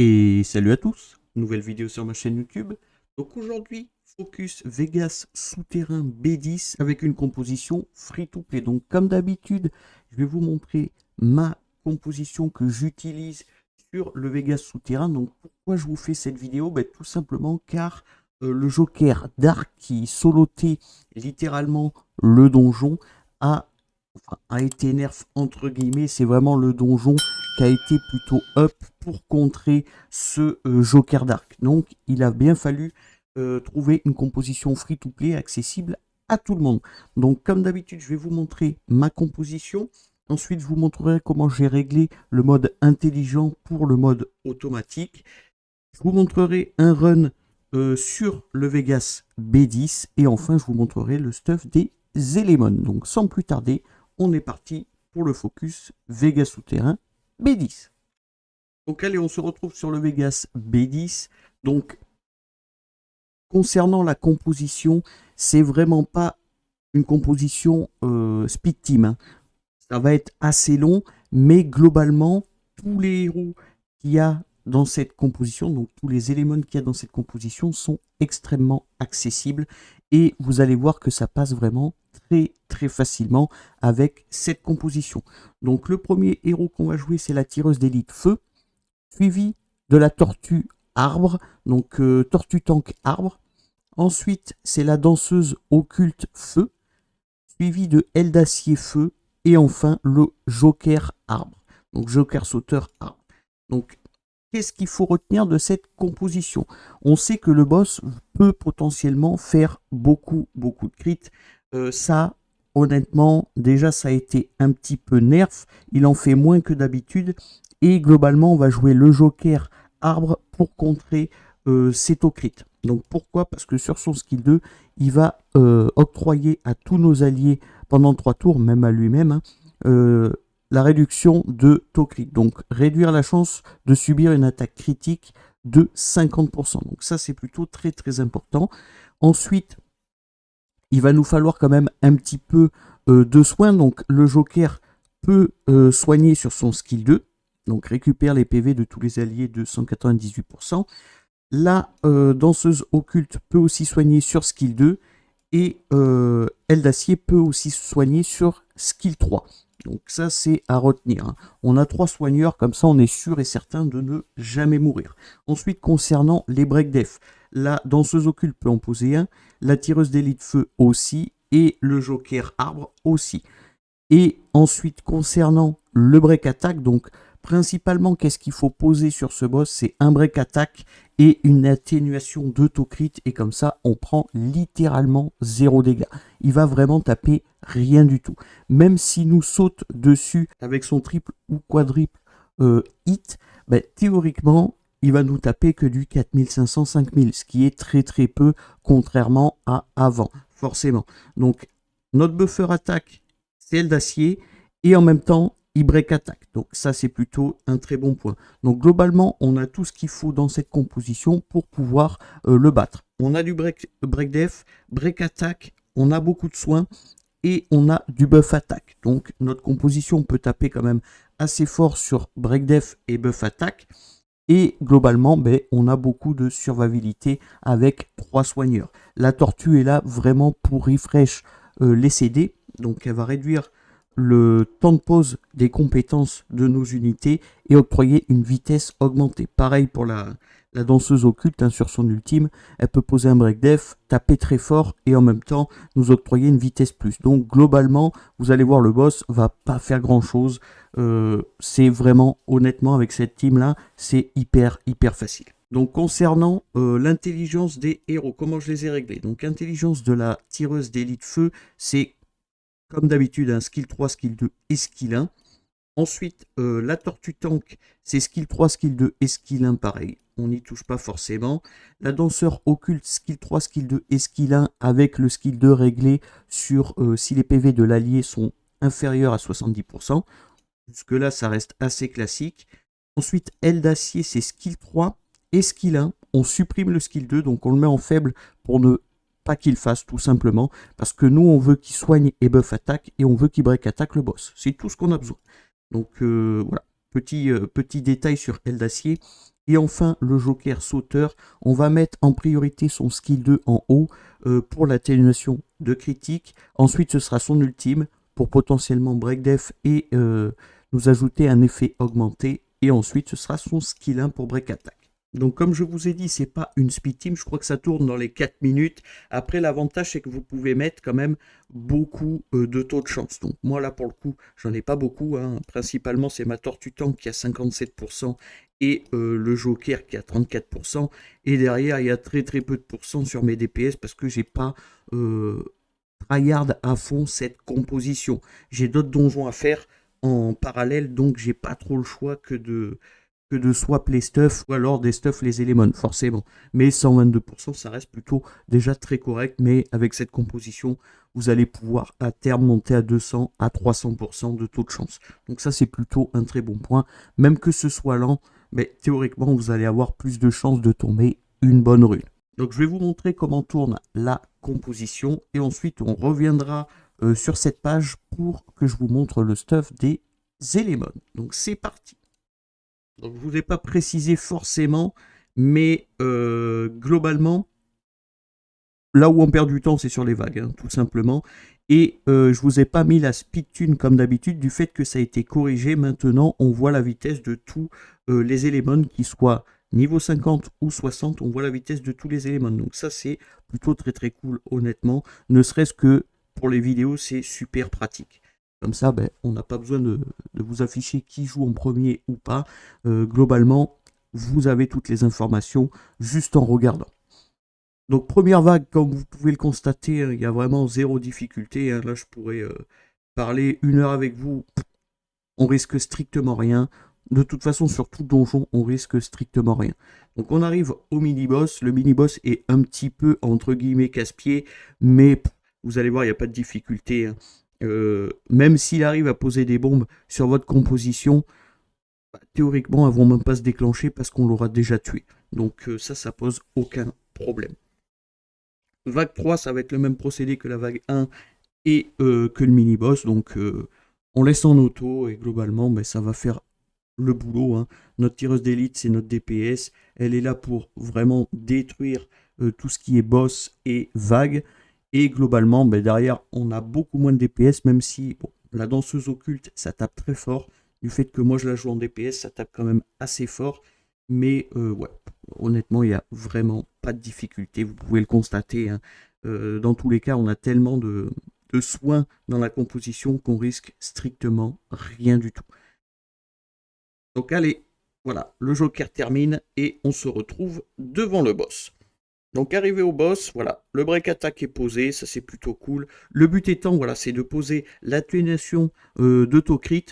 Et salut à tous, nouvelle vidéo sur ma chaîne YouTube. Donc aujourd'hui, focus Vegas souterrain B10 avec une composition free-to-play. Donc comme d'habitude, je vais vous montrer ma composition que j'utilise sur le Vegas souterrain. Donc pourquoi je vous fais cette vidéo? Tout simplement car le Joker Dark qui solotait littéralement le donjon a été nerf entre guillemets. C'est vraiment le donjon qui a été plutôt up pour contrer ce Joker Dark. Donc il a bien fallu trouver une composition free-to-play accessible à tout le monde. Donc comme d'habitude, je vais vous montrer ma composition. Ensuite, je vous montrerai comment j'ai réglé le mode intelligent pour le mode automatique. Je vous montrerai un run sur le Vegas B10. Et enfin, je vous montrerai le stuff des éléments. Donc sans plus tarder, on est parti pour le focus Vegas souterrain B10. Donc allez, on se retrouve sur le Vegas B10. Donc concernant la composition, c'est vraiment pas une composition speed team, hein. Ça va être assez long, mais globalement, tous les héros qu'il y a dans cette composition, donc tous les éléments qu'il y a dans cette composition sont extrêmement accessibles et vous allez voir que ça passe vraiment très facilement avec cette composition. Donc le premier héros qu'on va jouer, c'est la tireuse d'élite feu, suivi de la tortue arbre, donc tortue tank arbre. Ensuite, c'est la danseuse occulte feu, suivi de aile d'acier feu, et enfin le joker arbre, donc joker sauteur arbre. Donc qu'est-ce qu'il faut retenir de cette composition? On sait que le boss peut potentiellement faire beaucoup de crits. Ça, honnêtement, déjà ça a été un petit peu nerf. Il en fait moins que d'habitude. Et globalement, on va jouer le joker arbre pour contrer ces taux crits. Donc pourquoi? Parce que sur son skill 2, il va octroyer à tous nos alliés pendant 3 tours, même à lui-même, hein, la réduction de taux crit. Donc réduire la chance de subir une attaque critique de 50%. Donc ça, c'est plutôt très important. Ensuite, il va nous falloir quand même un petit peu de soins. Donc le joker peut soigner sur son skill 2. Donc récupère les PV de tous les alliés de 198%. La danseuse occulte peut aussi soigner sur skill 2. Et aile d'acier peut aussi soigner sur skill 3. Donc ça, c'est à retenir, hein. On a 3 soigneurs, comme ça on est sûr et certain de ne jamais mourir. Ensuite, concernant les break def, la danseuse occulte peut en poser un, la tireuse d'élite feu aussi, et le joker arbre aussi. Et ensuite, concernant le break attack, donc principalement, qu'est-ce qu'il faut poser sur ce boss? C'est un break attack et une atténuation de taux crit. Et comme ça, on prend littéralement 0 dégâts. Il va vraiment taper rien du tout. Même s'il nous saute dessus avec son triple ou quadruple hit, théoriquement, il va nous taper que du 4500-5000, ce qui est très peu, contrairement à avant, forcément. Donc, notre buffer attaque, c'est aile d'acier, et en même temps, il break attack. Donc ça, c'est plutôt un très bon point. Donc globalement, on a tout ce qu'il faut dans cette composition pour pouvoir le battre. On a du break def, break attack, on a beaucoup de soins, et on a du buff attack. Donc notre composition peut taper quand même assez fort sur break def et buff attack. Et globalement, on a beaucoup de survivabilité avec 3 soigneurs. La tortue est là vraiment pour refresh les CD. Donc elle va réduire le temps de pause des compétences de nos unités et octroyer une vitesse augmentée. Pareil pour la danseuse occulte, hein, sur son ultime, elle peut poser un break def, taper très fort et en même temps nous octroyer une vitesse plus. Donc globalement, vous allez voir, le boss va pas faire grand chose. C'est vraiment, honnêtement, avec cette team là, c'est hyper facile. Donc concernant l'intelligence des héros, comment je les ai réglés? Donc intelligence de la tireuse d'élite feu, c'est comme d'habitude un skill 3, skill 2 et skill 1. Ensuite, la tortue tank, c'est skill 3, skill 2 et skill 1 pareil. On n'y touche pas forcément. La danseur occulte, skill 3, skill 2 et skill 1 avec le skill 2 réglé sur si les PV de l'allié sont inférieurs à 70%. Jusque là, ça reste assez classique. Ensuite, aile d'acier, c'est skill 3 et skill 1. On supprime le skill 2, donc on le met en faible pour ne pas qu'il fasse, tout simplement. Parce que nous, on veut qu'il soigne et buff attaque et on veut qu'il break attaque le boss. C'est tout ce qu'on a besoin. Donc voilà, petit détail sur aile d'acier. Et enfin, le joker sauteur, on va mettre en priorité son skill 2 en haut pour l'atténuation de critique. Ensuite, ce sera son ultime pour potentiellement break def et nous ajouter un effet augmenté. Et ensuite, ce sera son skill 1 pour break attack. Donc comme je vous ai dit, c'est pas une speed team, je crois que ça tourne dans les 4 minutes. Après, l'avantage, c'est que vous pouvez mettre quand même beaucoup de taux de chance. Donc moi, là, pour le coup, j'en ai pas beaucoup. Hein. Principalement, c'est ma Tortue Tank qui a 57% et le Joker qui a 34%. Et derrière, il y a très très peu de pourcents sur mes DPS parce que j'ai pas tryhard à fond cette composition. J'ai d'autres donjons à faire en parallèle, donc j'ai pas trop le choix que de swap les stuffs ou alors des stuffs les éléments, forcément. Mais 122%, ça reste plutôt déjà très correct, mais avec cette composition, vous allez pouvoir à terme monter à 200 à 300% de taux de chance. Donc ça, c'est plutôt un très bon point. Même que ce soit lent, mais théoriquement, vous allez avoir plus de chances de tomber une bonne rune. Donc je vais vous montrer comment tourne la composition et ensuite on reviendra sur cette page pour que je vous montre le stuff des éléments. Donc c'est parti. Donc je ne vous ai pas précisé forcément, mais globalement, là où on perd du temps, c'est sur les vagues, hein, tout simplement. Et je ne vous ai pas mis la speed tune comme d'habitude, du fait que ça a été corrigé. Maintenant, on voit la vitesse de tous les éléments, qui soient niveau 50 ou 60, on voit la vitesse de tous les éléments. Donc ça, c'est plutôt très très cool, honnêtement. Ne serait-ce que pour les vidéos, c'est super pratique. Comme ça, ben, on n'a pas besoin de vous afficher qui joue en premier ou pas. Globalement, vous avez toutes les informations juste en regardant. Donc première vague, comme vous pouvez le constater, il y a vraiment zéro difficulté. Hein. Là, je pourrais parler 1 heure avec vous. On risque strictement rien. De toute façon, sur tout donjon, on risque strictement rien. Donc on arrive au mini-boss. Le mini-boss est un petit peu, entre guillemets, casse-pied. Mais vous allez voir, il n'y a pas de difficulté. Hein. Même s'il arrive à poser des bombes sur votre composition, théoriquement, elles ne vont même pas se déclencher parce qu'on l'aura déjà tué. Donc ça pose aucun problème. Vague 3, ça va être le même procédé que la vague 1 et que le mini-boss. Donc on laisse en auto et globalement, ben, ça va faire le boulot. Hein. Notre tireuse d'élite, c'est notre DPS. Elle est là pour vraiment détruire tout ce qui est boss et vague. Et globalement, ben, derrière, on a beaucoup moins de DPS, même si bon, la danseuse occulte, ça tape très fort. Du fait que moi je la joue en DPS, ça tape quand même assez fort. Mais ouais, honnêtement, il n'y a vraiment pas de difficulté. Vous pouvez le constater. Hein. Dans tous les cas, on a tellement de soins dans la composition qu'on risque strictement rien du tout. Donc allez, voilà, le joker termine et on se retrouve devant le boss. Donc arrivé au boss, voilà, le break attack est posé, ça c'est plutôt cool. Le but étant, voilà, c'est de poser l'atténuation d'autocrit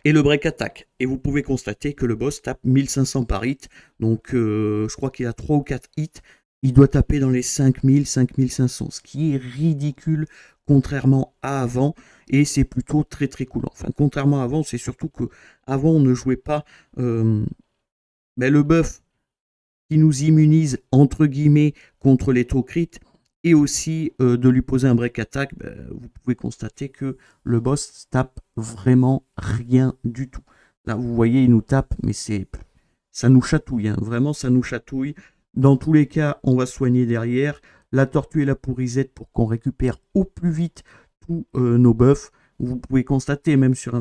et le break attack. Et vous pouvez constater que le boss tape 1500 par hit. Donc je crois qu'il a 3 ou 4 hits. Il doit taper dans les 5000, 5500. Ce qui est ridicule contrairement à avant. Et c'est plutôt très très cool. Enfin, contrairement à avant, c'est surtout que avant on ne jouait pas le buff qui nous immunise entre guillemets contre les taux crit. Et aussi de lui poser un break attack, vous pouvez constater que le boss tape vraiment rien du tout. Là, vous voyez, il nous tape, mais ça nous chatouille. Hein. Vraiment, ça nous chatouille. Dans tous les cas, on va soigner derrière. La tortue est là pour reset pour qu'on récupère au plus vite tous nos buffs. Vous pouvez constater, même sur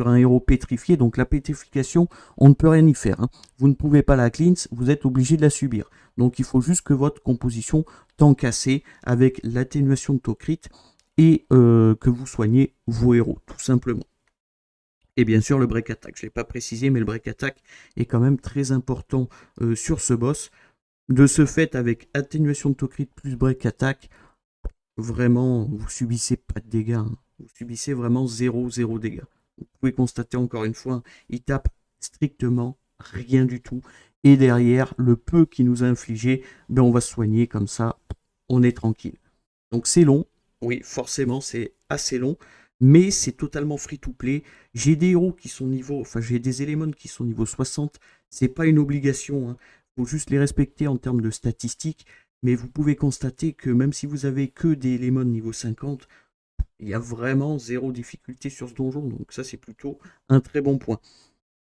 un héros pétrifié, donc la pétrification, on ne peut rien y faire. Hein. Vous ne pouvez pas la cleanse, vous êtes obligé de la subir. Donc il faut juste que votre composition tank assez avec l'atténuation de taux crit et que vous soignez vos héros, tout simplement. Et bien sûr le break attack, je ne l'ai pas précisé, mais le break attack est quand même très important sur ce boss. De ce fait, avec atténuation de taux crit plus break attack, vraiment, vous subissez pas de dégâts. Hein. Vous subissez vraiment 0 dégâts. Vous pouvez constater encore une fois, il tape strictement rien du tout. Et derrière, le peu qu'il nous a infligé, on va se soigner comme ça, on est tranquille. Donc c'est long, oui, forcément, c'est assez long, mais c'est totalement free to play. J'ai des héros qui sont j'ai des éléments qui sont niveau 60, c'est pas une obligation, hein. Faut juste les respecter en termes de statistiques, mais vous pouvez constater que même si vous avez que des éléments niveau 50, il y a vraiment 0 difficulté sur ce donjon, donc ça c'est plutôt un très bon point.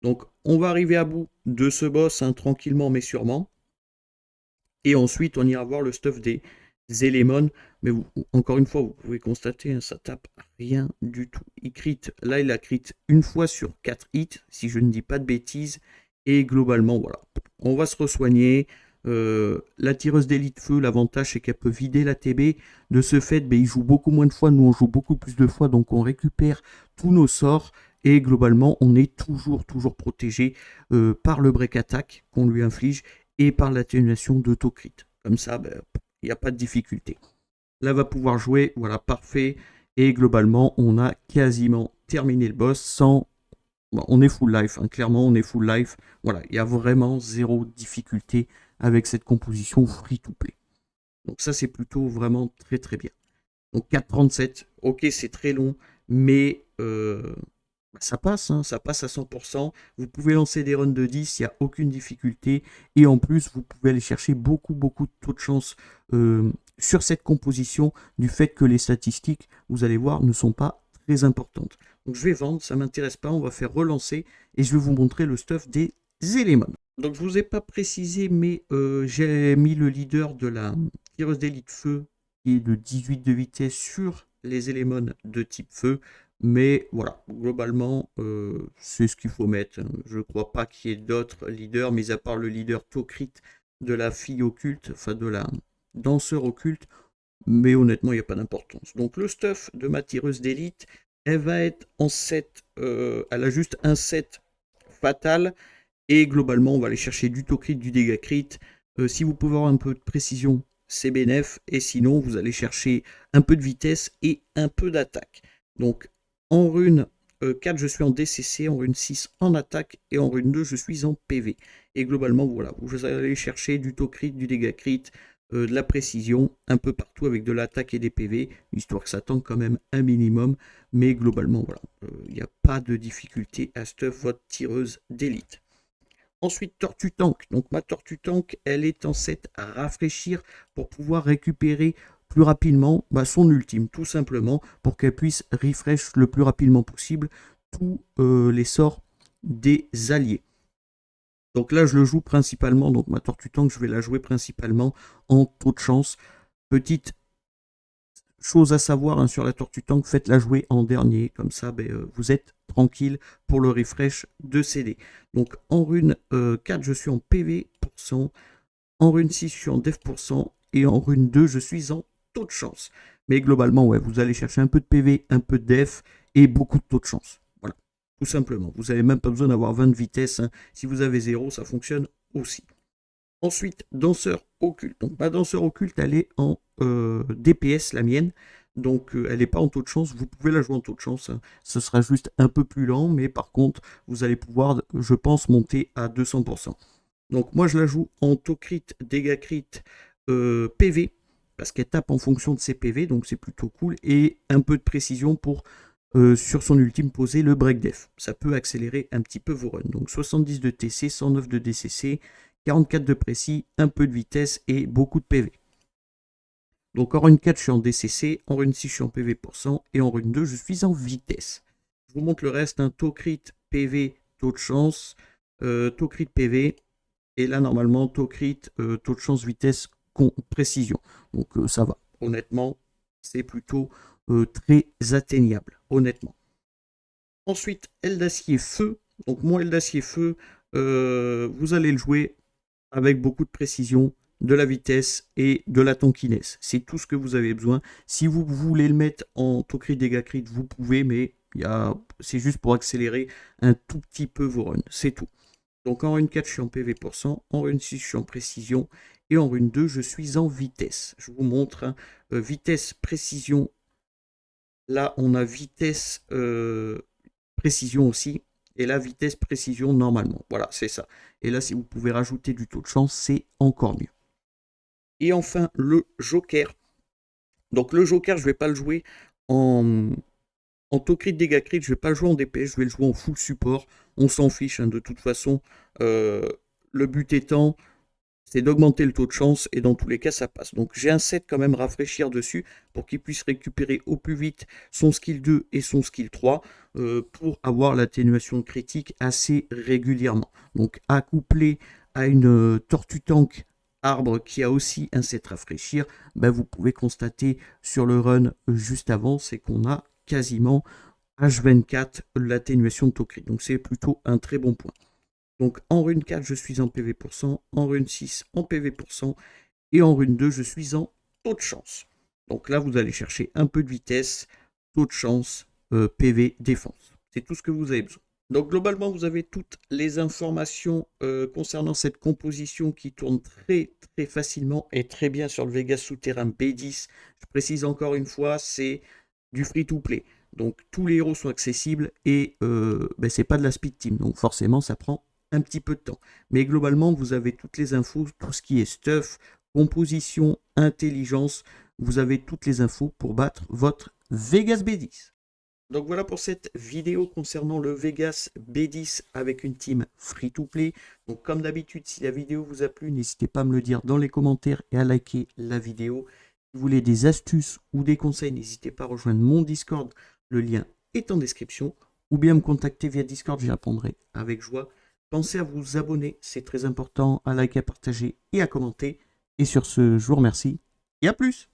Donc on va arriver à bout de ce boss hein, tranquillement mais sûrement. Et ensuite on ira voir le stuff des éléments. Mais encore une fois, vous pouvez constater, hein, ça tape rien du tout. Il crit, là il a crit une fois sur 4 hits, si je ne dis pas de bêtises. Et globalement, voilà. On va se re-soigner. La tireuse d'élite feu, l'avantage c'est qu'elle peut vider la TB. De ce fait, ben, il joue beaucoup moins de fois, nous on joue beaucoup plus de fois, donc on récupère tous nos sorts. Et globalement, on est toujours protégé par le break attack qu'on lui inflige et par l'atténuation d'autocrit. Comme ça, ben, il n'y a pas de difficulté. Là, va pouvoir jouer, voilà, parfait. Et globalement, on a quasiment terminé le boss sans... Bon, on est full life, hein, clairement, on est full life. Voilà, il y a vraiment zéro difficulté avec cette composition free-to-play. Donc ça, c'est plutôt vraiment très bien. Donc 4,37, ok, c'est très long, mais ça passe, hein, ça passe à 100%. Vous pouvez lancer des runs de 10, il n'y a aucune difficulté. Et en plus, vous pouvez aller chercher beaucoup de taux de chance sur cette composition, du fait que les statistiques, vous allez voir, ne sont pas très importantes. Donc je vais vendre, ça ne m'intéresse pas, on va faire relancer et je vais vous montrer le stuff des éléments. Donc je ne vous ai pas précisé, mais j'ai mis le leader de la tireuse d'élite feu qui est de 18 de vitesse sur les éléments de type feu. Mais voilà, globalement, c'est ce qu'il faut mettre. Je ne crois pas qu'il y ait d'autres leaders, mis à part le leader Tokrit de la fille occulte, enfin de la danseur occulte. Mais honnêtement, il n'y a pas d'importance. Donc le stuff de ma tireuse d'élite, elle va être en 7, elle a juste un 7 fatal. Et globalement, on va aller chercher du Tokrit, du dégât crit. Si vous pouvez avoir un peu de précision, c'est bénef. Et sinon, vous allez chercher un peu de vitesse et un peu d'attaque. Donc en rune 4, je suis en DCC, en rune 6 en attaque, et en rune 2, je suis en PV. Et globalement, voilà, vous allez chercher du taux crit, du dégât crit, de la précision, un peu partout avec de l'attaque et des PV, histoire que ça tanque quand même un minimum. Mais globalement, voilà, il n'y a pas de difficulté à stuff votre tireuse d'élite. Ensuite, Tortue Tank. Donc ma Tortue Tank, elle est en set à rafraîchir pour pouvoir récupérer plus rapidement son ultime, tout simplement, pour qu'elle puisse refresh le plus rapidement possible tous les sorts des alliés. Donc là, je le joue principalement, donc ma Tortue Tank, je vais la jouer principalement en taux de chance. Petite chose à savoir hein, sur la Tortue Tank, faites-la jouer en dernier, comme ça vous êtes tranquille pour le refresh de CD. Donc en rune 4, je suis en PV%, en rune 6, je suis en Def%, et en rune 2, je suis en taux de chance. Mais globalement, ouais, vous allez chercher un peu de PV, un peu de Def, et beaucoup de taux de chance. Voilà, tout simplement. Vous n'avez même pas besoin d'avoir 20 de vitesse. Hein. Si vous avez 0, ça fonctionne aussi. Ensuite, danseur occulte. Donc ma danseur occulte, elle est en DPS, la mienne. Donc elle n'est pas en taux de chance. Vous pouvez la jouer en taux de chance. Hein. Ce sera juste un peu plus lent, mais par contre, vous allez pouvoir, je pense, monter à 200%. Donc moi, je la joue en taux crit, dégâts crit, PV, parce qu'elle tape en fonction de ses PV, donc c'est plutôt cool. Et un peu de précision pour, sur son ultime, poser le break def. Ça peut accélérer un petit peu vos runs. Donc 70 de TC, 109 de DCC, 44 de précis, un peu de vitesse et beaucoup de PV. Donc en rune 4, je suis en DCC, en rune 6, je suis en PV%, et en rune 2, je suis en vitesse. Je vous montre le reste, un taux crit, PV, taux de chance, taux crit, PV, et là normalement, taux crit, taux de chance, vitesse, précision. Donc ça va, honnêtement, c'est plutôt très atteignable, honnêtement. Ensuite, aile d'acier feu. Donc mon aile d'acier feu, vous allez le jouer avec beaucoup de précision, de la vitesse et de la tankiness. C'est tout ce que vous avez besoin. Si vous voulez le mettre en taux crit, dégâts crit, vous pouvez, mais c'est juste pour accélérer un tout petit peu vos runs. C'est tout. Donc en rune 4, je suis en PV%, en rune 6, je suis en précision, et en rune 2, je suis en vitesse. Je vous montre, hein, vitesse, précision. Là, on a vitesse, précision aussi. Et la vitesse précision normalement. Voilà, c'est ça. Et là, si vous pouvez rajouter du taux de chance, c'est encore mieux. Et enfin, le Joker. Donc le Joker, je ne vais pas le jouer en taux crit, dégâts crit. Je ne vais pas le jouer en DPS, je vais le jouer en full support. On s'en fiche, hein, de toute façon. Le but étant, c'est d'augmenter le taux de chance et dans tous les cas ça passe. Donc j'ai un set quand même rafraîchir dessus pour qu'il puisse récupérer au plus vite son skill 2 et son skill 3 pour avoir l'atténuation critique assez régulièrement. Donc accouplé à une tortue tank arbre qui a aussi un set rafraîchir, ben vous pouvez constater sur le run juste avant, c'est qu'on a quasiment H24 l'atténuation de taux crit. Donc c'est plutôt un très bon point. Donc en rune 4, je suis en PV%, en rune 6, en PV%, et en rune 2, je suis en taux de chance. Donc là, vous allez chercher un peu de vitesse, taux de chance, PV, défense. C'est tout ce que vous avez besoin. Donc globalement, vous avez toutes les informations concernant cette composition qui tourne très très facilement et très bien sur le Vegas souterrain B10. Je précise encore une fois, c'est du free-to-play. Donc tous les héros sont accessibles et ben, c'est pas de la speed team. Donc forcément, ça prend un petit peu de temps. Mais globalement, vous avez toutes les infos, tout ce qui est stuff, composition, intelligence. Vous avez toutes les infos pour battre votre Vegas B10. Donc voilà pour cette vidéo concernant le Vegas B10 avec une team free-to-play. Donc comme d'habitude, si la vidéo vous a plu, n'hésitez pas à me le dire dans les commentaires et à liker la vidéo. Si vous voulez des astuces ou des conseils, n'hésitez pas à rejoindre mon Discord. Le lien est en description. Ou bien me contacter via Discord, j'y répondrai avec joie. Pensez à vous abonner, c'est très important, à liker, à partager et à commenter. Et sur ce, je vous remercie et à plus!